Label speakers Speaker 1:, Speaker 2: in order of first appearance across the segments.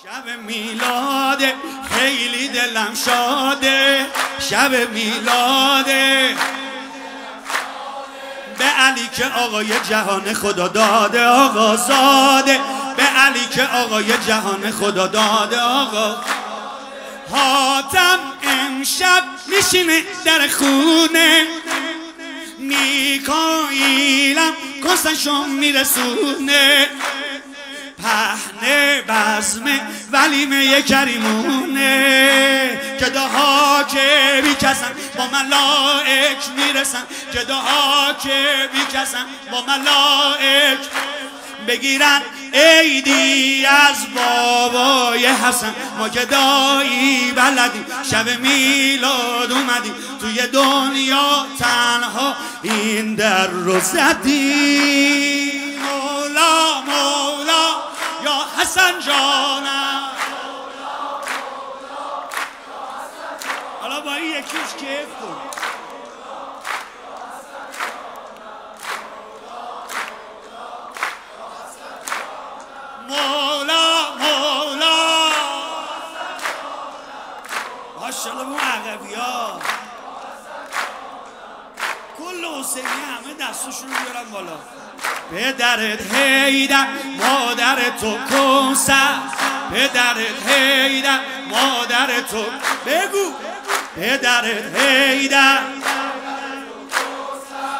Speaker 1: شب میلاده خیلی دلم شاده، شب میلاده به علی که آقای جهان خدا داده آقا زاده، به علی که آقای جهان خدا داده آقا. حاتم امشب میشینه در خونه، میکائیلم کسشو میرسونه، پهنه بزمه ولیمه کریمونه، جداها که بیکسن با ملائک میرسن، جداها که بیکسن با ملائک بگیرن عیدی از بابای حسن. ما که دایی بلدی شب میلاد اومدی توی دنیا تنها این در رو زدی. مولا مولا یا حسن جانم، حالا با این یکیش کیف کن. مولا مولا ماشاءالله اون عقبی ها کل حسینی همه دستشون رو بیارن بالا. پدرت حیدر مادر تو کوثر، پدرت حیدر مادر تو بگو، پدرت حیدر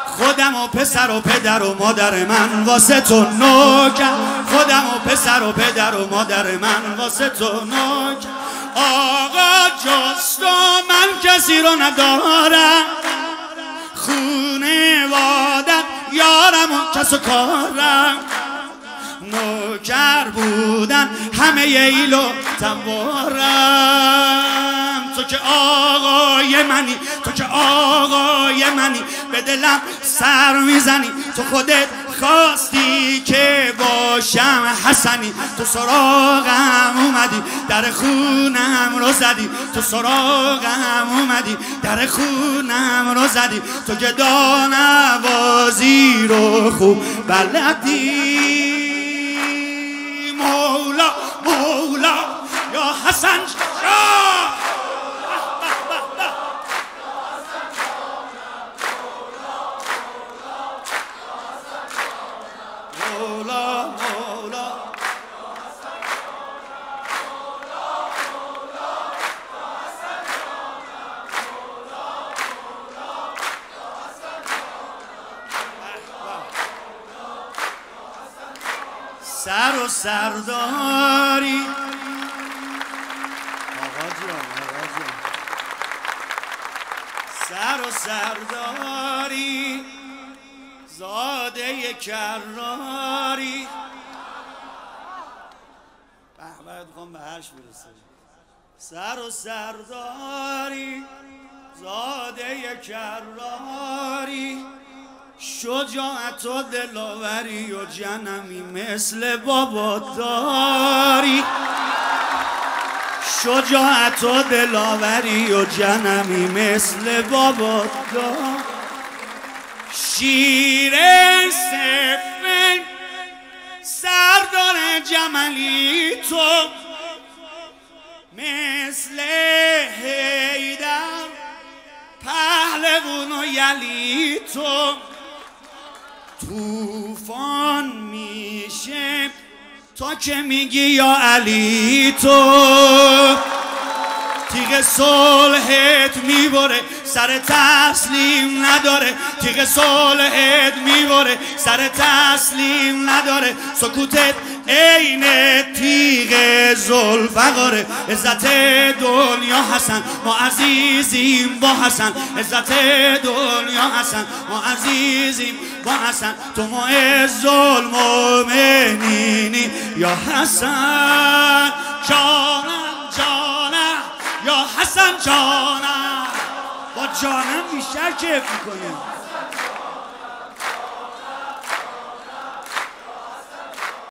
Speaker 1: خودم و پسر و پدر و مادر من واسه تو نوکر، خودم و پسر و پدر و مادر من واسه تو نوکر. آقا جز تو من کسی رو ندارم، خونه وادت یارم و کس و کارم، نوکر بودن همه ایل و تبارم. تو که آقای منی، تو که آقای منی، به دلم سر میزنی، تو خودت خواستی که باشم حسنی. تو سراغم اومدی در خونم رو زدی، تو سراغم اومدی در خونم رو زدی، تو که دانوازی رو خوب بلدی. مولا مولا یا حسن شاه، مولا مولا سر و سرداری آقا جان، آقا جان، سر و سرداری زاده کراری. باید میخوام به هرش برسه. سر و سرداری زاده کراری، شجاعت و دلاوری و جنمی مثل بابا داری، شجاعت و دلاوری و جنمی مثل بابا داری. شیر سفید سردار جملی تو، مثل حیدر پهلوان و یلی تو، طوفان میشه تا که میگی یا علی تو، تیغ صلحت میبره سر تسلیم نداره، تیغ صلحت میبره سر تسلیم نداره، سکوتت عین تیغ ذوالفقاره. عزت دنیا حسن ما عزیزیم با حسن، عزت دنیا حسن ما عزیزیم با حسن، تو معز المؤمنینی یا حسن جانم جانم یا حسن جانم. با جانم بیشتر کیف میکنیم.